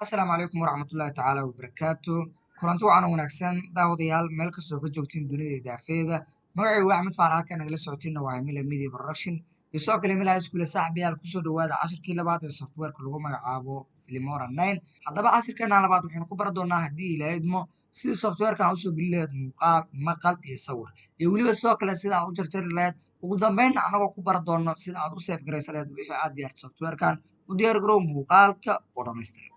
asalaamu calaykum waraxmatullaahi tacaala wabarakaatu kulanti wacan wanaagsan daawadayaal meel kastoo ka joogtiin dunida idaafeeda magacaygu waa axmed faarax halka nagala socotiinna waa mila media production iyo sidoo kale milaha iskuule saaxibayaal kusoo dhawaada cashirkii labaad ee softwareka lagu magacaabo filimora 9 haddaba cashirkeena labaad waxaynu ku baran doonaa haddii ilaa idmo sidii softwarekan usoo geli lahayd muuqaal maqal iyo sawir iyo weliba sidoo kale sida aad u jarjari lahayd ugu dambeynna anagoo ku baran doono sida aad u seef garaysan lahayd wixii aad diyaarta softwarekan u diyaar garow muuqaalka oo dhammaystiran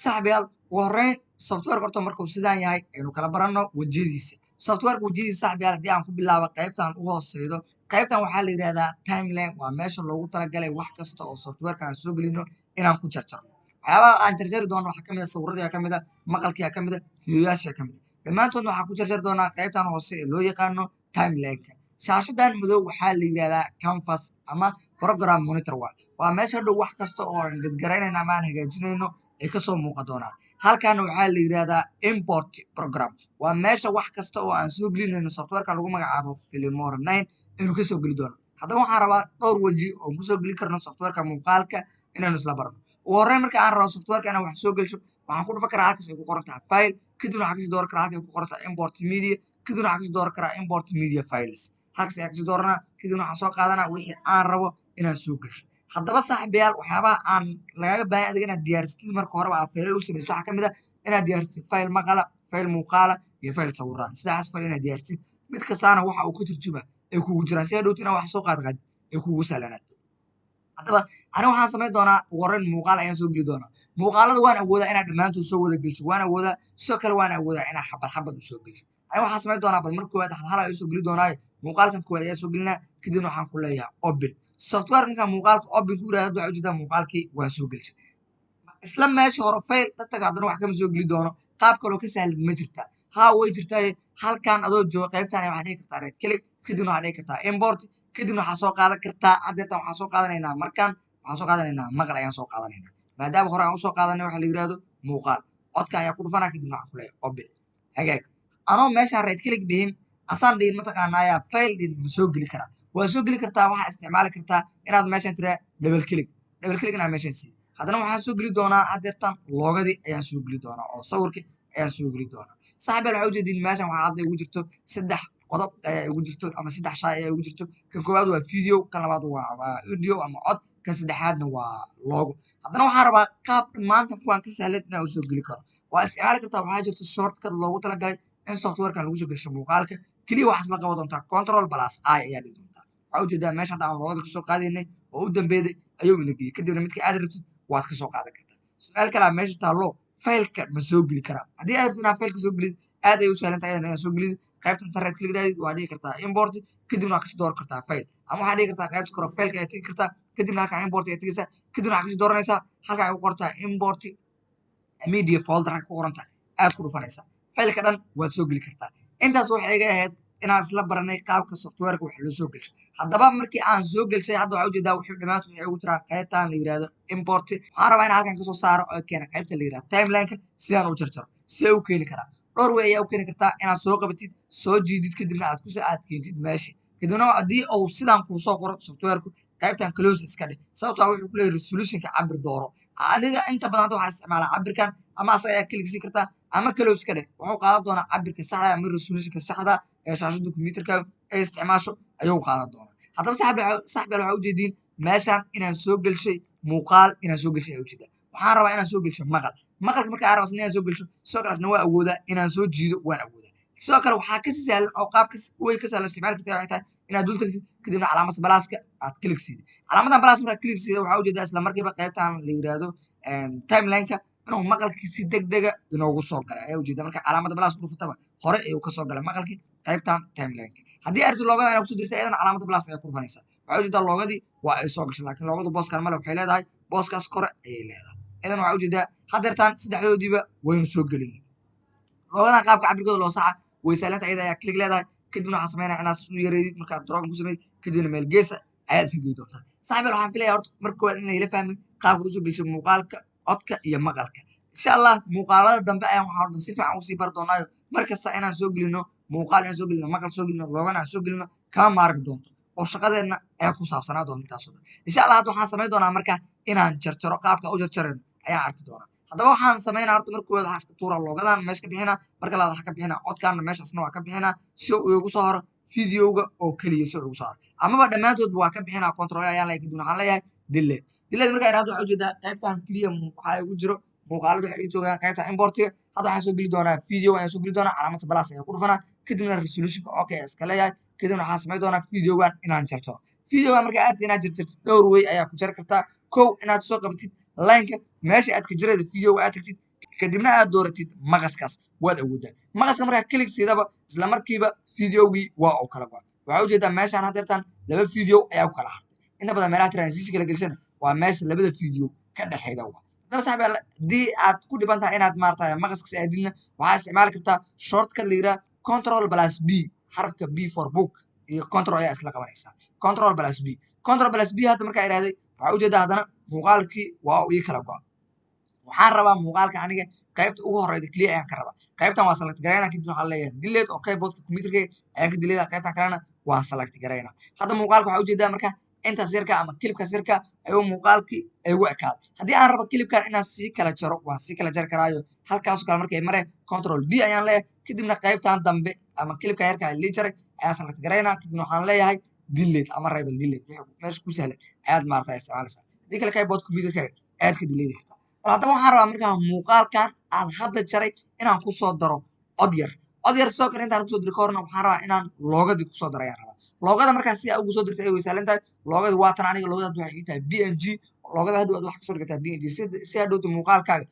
saaxibayaal ugu horreyn softwareka horta markuu sidaan yahay aynu kala baranno wejiyadiisa softwareka wejiyadiisa saaxibayaal haddii aan ku bilaabo qaybtan u hooseydo qaybtan waxaa la yidhahdaa timeline waa meesha loogu talagalay wax kasta oo softwareka aan soo gelino inaan ku jarjarno waxyaabaha aan jarjari doono waxaa kamid a sawiradii kamid a maqalkii kamid a fiidiyoyaashii kamid a dhammaantoodna waxaan ku jarjari doonaa qaybtan hoose ee loo yaqaano timelineka shaashadan madow waxaa la yidhahdaa canvas ama program monitor waa meesha dhow wax kasta oo aan gadgaraynayno ama aan hagaajinayno ay kasoo muuqan doonaan halkaana waxaa la yidhahdaa import program waa meesha wax kasta oo aan soo gelinayno softwareka lagu magacaabo filimora 9 aynu kasoo geli doono haddaba waxaan rabaa dhowr weji oon kusoo geli karno softwareka muuqaalka inaynu isla barno ugu horreyn marka aan rabo softwareka inaan wax soo gelsho waxaan ku dhufan karaa halkaas ay ku qoran tahay file kadibna waxaan kasii dooran karaa halka ay ku qoran tahay import media kadibna waxaan kasii dooran karaa import media files halkaas ayaan kasii dooranaa kadibna waxaan soo qaadanaa wixii aan rabo inaan soo gelsho haddaba saaxibayaal waxyaabaha aan lagaga baahan adiga inaad diyaarsatid marka horeba aad faylal u samaysid waxaa kamid a inaad diyaarsatid fayl maqala fayl muuqaala iyo fayl sawiraan sidaas fayl inaad diyaarsatid mid kastaana waxa uu ka turjuma ay kugu jiraan si hadhowti inaad wax soo qaadqaad ay kugu sahlanaato haddaba aniga waxaan samayn doonaa ugu horreyn muuqaal ayaan soo geli doonaa muuqaalada waan awoodaa inaad dhammaantood soo wada gelsho waan awoodaa sidoo kale waan awoodaa inaad xabad xabad usoo gelsho aniga waxaan samayn doonaa bal mar koowaad hal ayaa usoo geli doonaaye muuqaalkan koowaad ayaa soo gelinaa kadibna waxaan ku leeyahay open software markaa muuqaalka open ku yirahdo waxaa ujeedaa muuqaalkii waa soo gelishay isla meesha hore fayl dadtaga haddana wax kama soo geli doono qaab kaloo ka sahlan ma jirtaa haa way jirtaaye halkan adoo jooga qaybtan waxaa dhihi kartaa red click kadibna waxaa dhihi kartaa import kadibna waxaa soo qaadan kartaa haddeetan waxaan soo qaadanaynaa markan waxaan soo qaadanaynaa maqal ayaan soo qaadanaynaa maadaama hore aan usoo qaadanay waxa la yirahdo muuqaal codka ayaa ku dhufanaa kadibna waxaan ku leeyahay open hagaag anoo meeshaan red click dhihin asaan dhihin mataqaanaayaa fayl dhihin ma soo geli karaa waa soo geli kartaa waxaa isticmaali kartaa inaad meeshaan tiraa double click inaad meeshaan sii haddana waxaan soo geli doonaa haddeertan loogadii ayaan soo geli doonaa oo sawirkii ayaan soo geli doonaa saaxibayaal waxaa ujeediin meeshan waxaa hadda igu jirto 3 qodob ayaa igu jirto ama 3 shay ayaa igu jirto kan koowaad waa video kan labaad waa audio ama cod kan saddexaadna waa loogo haddana waxaan rabaa qaab maanta kuwaan ka sahlan inaan usoo geli karo waa isticmaali kartaa waxaa jirto shortcut loogu talagalay in softwarekan lagu soo gelsho muuqaalka keliya waxaas la qaban doontaa control plus I ayaa dhigi doontaa waxaa ujeedaa meesha hadda aan loogada kasoo qaadaynay oo u dambeeday ayuu ina geeyey kadibna midka aad rabtid waad kasoo qaadan kartaa su-aal kalaa meesha taallo faylka ma soo geli karaa haddii aad rabtid inaad faylka soo gelid aad ay u sahlan tahay inaad soo gelid qaybta internet click dhaadid waa dhigi kartaa import kadibna waa kasii dooran kartaa fayl ama waxaa dhigi kartaa qaybta kore faylka aad tegi kartaa kadibna halkaa import aad tegaysaa kadibna waxaa kasii dooranaysaa halkaa ay ku qoran tahay import media folder ku qoran tahay aad ku dhufanaysaa faylka dhan waad soo geli kartaa intaas waxay iga ahayd inaan isla baranay qaabka softwareka wax loo soo gelsho haddaba markii aan soo gelshay hadda waxaa ujeedaa wuxuu dhammaantood waxay ugu jiraan qaybtan la yirahdo import waxaan rabaa inaan halkan kasoo saaro oo keena qaybta la yirahdo timelineka sidaan u jarjaro see u keeni karaa dhowr way ayaa u keeni kartaa inaad soo qabatid soo jiidid kadibna aad keentid meesha kadibna haddii uu sidaan kuu soo qoro softwareku qaybtan close iska dhig sababtaa wuxuu ku leeyahay resolutionka cabir dooro aniga inta badan waxaa isticmaalaa cabirkan ama asaga ayaa kligsii kartaa ama close iska dhig wuxuu qaadan doonaa cabirka saxda ama resolutionka saxda ee shaashada computerka ay isticmaasho ayuu qaadan doonaa haddaba saaxibayaal waxaa ujeediin meeshaan inaan soo gelshay muuqaal inaan soo gelshay ayaa ujeedaa waxaan rabaa inaan soo gelsho maqalka marka aan rabo inaan soo gelsho sidoo kaleasna waa awoodaa inaan soo jiido waan awoodaa sidoo kale waxaa kasi sahlan oo qaabka way ka sahlan isticmaali kartaa waxay tahay inaad dul tagtid kadibna calaamada balaaska aad click siidid calaamadan balaas markaad click siida waxaa ujeedaa isla markiiba qaybtan la yiraahdo timelineka inuu maqalkii si degdega inoogu soo galay ayaa ujeedaa marka calaamada balaas ku dhufataba hore ayuu kasoo galay maqalkii qaybtan timelineka haddii aad rabtid loogada inaad kusoo dirta iyadana calaamada balaas ayaa ku dhufanaysaa waxaa ujeedaa loogadii waa ay soo gashay laakiin loogadu booskan male waxay leedahay booskaas kore ayay leedahay idan waxaa ujeedaa haddeertaan saddexdoodiiba waynu soo gelin loogadan qaabka cabirkooda loo saxa way sahlanta iyada ayaa click leedahay kadibna waxaa samaynaya inaad isu yareedid markaad drogan ku sameyd kadibna meel geesa ayaad iska gey doontaa saaxibayaal waxaan filaya horta marka koowaad inay la fahmin qaabka usoo gelsho muuqaalka codka iyo maqalka insha allah muuqaalada dambe ayaan waxaa dhan si fiican usii bari doonaayo mar kasta inaan soo gelino muuqaal inaan soo gelino maqal soo gelino loogan aan soo gelino kama maarmi doonto oo shaqadeena ee ku saabsanaa doonta intaas oo dhan insha Allah hadda waxaan samayn doonaa marka inaan jarjaro qaabka u jarjarayno ayaan arki doonaa haddaba waxaan samaynaa horta marka koowaad waxaa iska tuuraa loogadan meesha ka bixinaa marka labaad waxaa ka bixinaa codkaana meeshaasna waa ka bixinaa si uu igu soo haro videoga oo keliya si uu igu soo haro amaba dhammaantoodba waa ka bixinaa control ayaan leeyahay kadibna waxaan leeyahay delete marka iraahdo waxaa ujeedaa qaybtan keliya waxaa igu jiro muuqaalada waxay ii joogaan qaybta importiga hadda waxaan soo geli doonaa video ayaan soo geli doonaa calaamada plus ayaan ku dhufanaa kadibna resolutionka okay iska leeyahay kadibna waxaan samayn doonaa videogan inaan jarjaro videogan marka aad inaad jarjartid dhowr way ayaa ku jari kartaa kow inaad soo qabatid lineka meesha aad ka jirayda videoga aad tagtid kadibna aad dooratid maqaskaas waad awoodaa maqaska markaa kelig siidaba isla markiiba videogii waa uu kala go'a waxaa ujeedaa meeshaan haddeertaan laba video ayaa ku kala hartay inta badan meelaha transition kala gelsana waa meesha labada video ka dhexeeda waa haddaba saxbi haddii aad ku dhiban tahay inaad maartay maqaska si aadidna waxaa isticmaali kartaa shortcut la yidhaha control plus b xarafka b for book iyo control ayaa isla qabanaysaa control plus b hadda markaa iraaday waxaa ujeedaa haddana muuqaalkii waa uu ii kala go'a waxaan rabaa muuqaalka aniga qaybta ugu horeyda keliya ayaan ka rabaa qaybtan waa select garayna kadib waxaan leeyahay delete oo keyboardka computerkayga ayaan ka delete qaybtan kalena waa select garayna hadda muuqaalka waxaa ujeedaa marka intaas yarka ama kilibkaas yarka ayuu muuqaalkii igu ekaaday haddii aan rabo kilibkan inaan sii kala jaro waan sii kala jari karaayo halkaasoo kale markay mare control b ayaan leeyahay kadibna qaybtan dambe ama kilibka yarka lii jaray ayaan select garayna kadibna waxaan leeyahay delete ama rebel delete meesha ku sahlan ayaad maartaa isticmaalaysaa haddii kale keyboard computerkayga aad ka delete kartaa haddaba waxaan rabaa markaa muuqaalkan aan hadda jaray inaan kusoo daro cod yar sidoo kale intaan kusoo diri ka horna waxaan rabaa inaan loogadii kusoo daro ayaan rabaa loogada markaa si aa ugu soo dirtay ay weysaalan tahay loogada waatan aniga loogada hadda waxay ii tahay bng loogada hadhow aad wax kasoo dhigataa bng si hadhowta muuqaalkaaga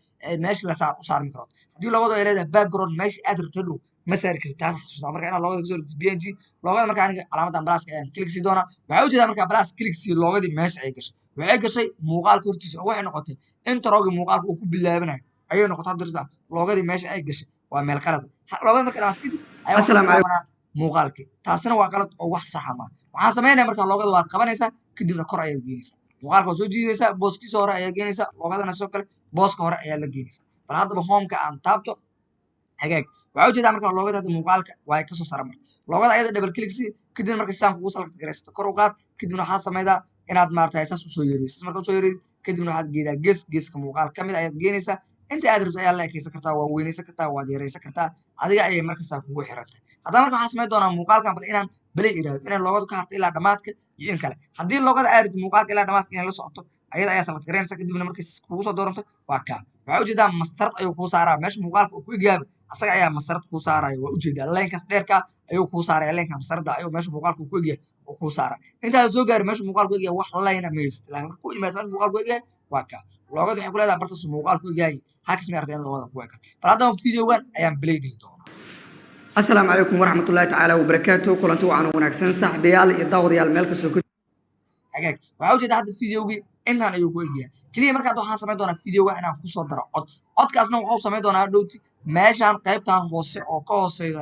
meesha la u saarmi karo haddii loogada ay leedahay background meesha aad rabto hadhow ma saari kartid taas xasuusnaa marka inaad loogada kasoo dhigto bng loogada marka aniga calaamadan blaska ayaan click sii doonaa waxaa ujeedaa markaa blas click sii loogadii meesha ay gashay waxay gashay muuqaalka hortiisa oo waxay noqotay introgii muuqaalka uu ku bilaabanayo ayay noqotay hadda loogadii meesha ay gashay waa meel qalad loogada marka dhamatid ayaa muuqaalkii taasina waa qalad oo wax saxa ma waxaan samaynaya marka loogada waad qabanaysaa kadibna kor ayaad geenaysaa muuqaalka waad soo jiidaysaa booskiisa hore ayaad geenaysaa loogadana sidoo kale booska hore ayaa la geenaysaa bal haddaba homeka aan taabto hagaag waxaa ujeedaa marka loogada hadda muuqaalka waa kasoo sara marka loogada ayada double click si kadibna marka sidaan kugu select garaysato kor u qaad kadibna waxaad samaydaa inaad maartay saas usoo yeeraysid marka usoo yeerid kadibna waxaad geedaa geeska muuqaal ka mid ayaad geenaysaa inta aad rabto ayaa la ekaysan kartaa waa weynaysan kartaa waad yaraysan kartaa adiga ayay markastaa kugu xirantahay haddaba marka waxaan samayn doonaa muuqaalkan bal inaan balay iraado inay loogadu ka harto ilaa dhammaadka iyo in kale haddii loogada aad rabto muuqaalka ilaa dhammaadka inay la socoto ayada ayaa select garaynaysa kadibna markay kugu soo dooranto waa kaa waxaa ujeedaa mastarad ayuu kuu saaraa meesha muuqaalka uu ku egyaaba asaga ayaa mastarad kuu saaraya waa ujeedaa leenkaas dheerka ayuu kuu saaraya leenka mastarada ayuu meesha muuqaalka uu ku egyahay oo kuu saara intaad soo gaari meesha muuqaalka ku egyahay wax layna maysid laakiin marka ku imaad meesha muuqaalka ku egyahay waa kaa loogada waxay ku leedahay bartaas muuqaalka ku egyahay halkaas ma aragtay in loogada ku ekato bal haddaba videogan ayaan play dhihi doonaa السلام عليكم ورحمة الله تعالى وبركاته كلنتو عن وناكسن صاحبيال يداود يال ملك سوكو hagaag waxaa ujeedaa hadda videogii intaan ayuu ku egyahay keliya markaad waxaan samayn doonaa videoga inaan kusoo daro codkaasna waxau samayn doonaa hadhowti meeshaan qaybtan hoose oo ka hooseydo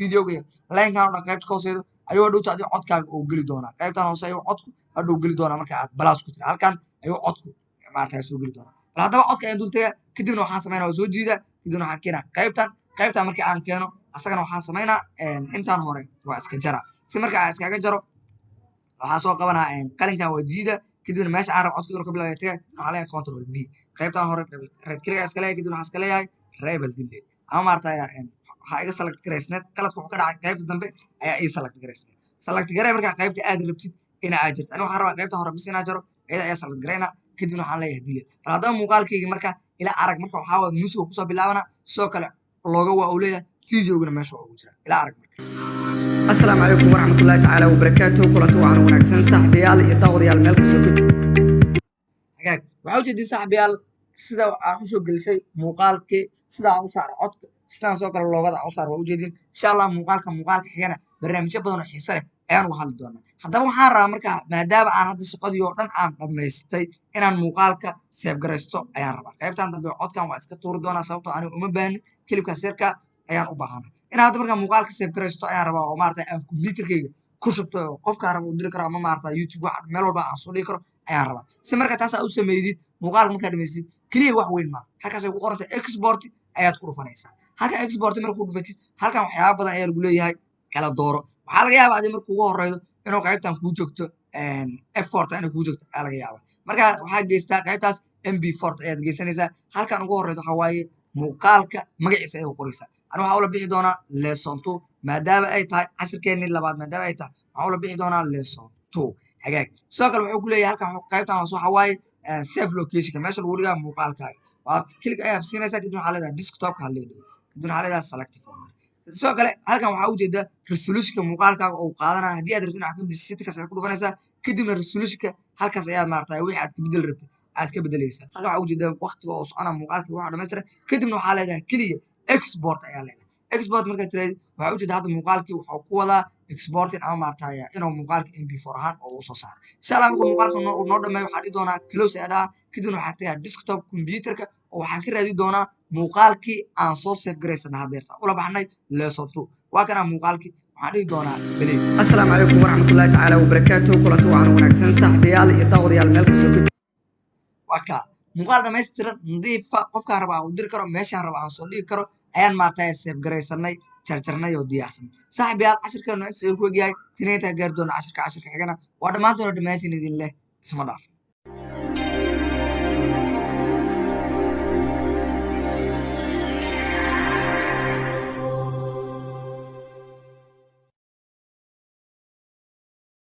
videoga linkan oo dhan qaybta ka hooseydo ayuu hadhowti adiga codkaaga oo geli doonaa qaybtan hoose ayuu codku hadhow geli doonaa marka aad balaas ku tiri halkan ayuu codku maarata soo geli doonaa bal haddaba codka ayaan dul tagaa kadibna waxaan samaynaa waa soo jiidaa kadibna waxaan keenaa qaybtan markii aan keeno asagana waxaan samaynaa intaan hore waa iska jara si marka aan iskaga jaro waxaa soo qabanaa qalinkan waa jiida kadibna meesha aan rab codka inuu ka bilaabaya tagaa waxaa leeyahay control b qaybtan hore red keliga iska leeyahay kadibna waxaa iska leeyahay rebel delete ama maartay waxaa iga select garaysneed qaladka wuxuu ka dhacay qaybta dambe ayaa ii select garaysneed select garay markaa qaybta aad rabtid ina aad jirto aniga waxaan rabaa qaybta hore bis inaa jaro iyada ayaa select garayna kadibna waxaan leeyahay delete bal haddaba muuqaalkayga marka ila arag marka waxaa waa musiga kusoo bilaabana sidoo kale looga waa uu leeyahay videogana meesha ugu jira ila arag marka السلام عليكم ورحمة الله تعالى وبركاته كلنتو عن وناكسن صاحبيال يداود يال ملك سوكو hagaag waxaa ujeedii saaxibayaal sida aan usoo gelisay muuqaalkii sida aan u saar codka sidaan soo kale loogada aan u saar waa ujeedin insha allah muuqaalka xigana barnaamijyo badan oo xiise leh ayaan uga hadli doonaa haddaba waxaan rabaa markaa maadaama aan hadda shaqadii oo dhan aan dhammaystay inaan muuqaalka seef garaysto ayaan rabaa qaybtan dambe codkan waa iska tuuri doonaa sababtoo aniga uma baahni kilibkaas yarka ayaan u baahanaa inaan hadda markaa muuqaalka seef garaysto ayaan rabaa oo maarata aan computerkayga ku shubto oo qofkaan raba u diri karo ama maarata youtube wax meel walba aan soo dhigi karo ayaan rabaa si marka taas aad u sameydid muuqaalka markaa dhamaystid keliya wax weyn maa halkaasay ku qorantay export ayaad ku dhufanaysaa halka export marka ku dhufatid halkan waxyaaba badan ayaa lagu leeyahay kala dooro waxaa laga yaabaa adi marka ugu horeydo inuu qaybtan kuu joogto F4 inay kuu joogto ayaa laga yaabaa marka waxaa geystaa qaybtaas MB4 ayaad geysanaysaa halkan ugu horeydo waxaa waaye muuqaalka magaciisa ayay qoraysaa ani waxaa ula bixi doonaa lesson 2 maadaama ay tahay casharkeennii labaad maadaama ay tahay waxaa ula bixi doonaa lesson 2 hagaag sidoo kale wuxuu ku leeyahay halkan qaybtan hoose waxaa waaye save location meesha lagu dhigaa muuqaalkaaga waad click ayaa siinaysaa kadib waxaa leedahay desktop-ka ha leedahay kadib waxaa leedahay select folder sidoo kale halkan waxaa ujeedaa resolutionka muuqaalkaaga oo qaadanaya haddii aad rabtid inaad ka bedesho settingkaas aad ku dhufanaysaa kadibna resolutionka halkaas ayaad maaragtay wixii aad ka bedeli rabtid aad ka bedelaysaa halkan waxaa ujeedaa waqtiga oo socona muuqaalkii waxa dhammaystiran kadibna waxaa leedahay keliya export ayaa leedahay export markaad tirahdid waxaa ujeedaa hadda muuqaalkii wuxuu ku wadaa exporting ama maaragtay inuu muuqaalka MP4 ahaan oo uu soo saaro insha Allah marka muuqaalka noo dhameeyo waxaa dhihi doonaa close ayaa dhahaa kadibna waxaa tagaa desktop computerka oo waxaan ka raadi doonaa muuqaalkii aan soo save garaysanay hadeerta ula baxnay lesson 2 waa kana muuqaalkii waxaan dhihi doonaa believe السلام عليكم ورحمة الله تعالى وبركاته كلنتي وعن وناكسن صاحبيال iyo daawadayaal meel kasta waa ka muuqaal dhammaystiran nadiifa qofkaan raba aan u diri karo meeshaan raba aan soo dhigi karo ayaan maaragtay save garaysanay jarjarnay oo diyaarsan saaxiibayaal casharkeenu intaas ayuu ku egyahay tinayntaa gaari doona casharka xigana waa dhammaan doona dhammaantiin idin leh isma dhaaf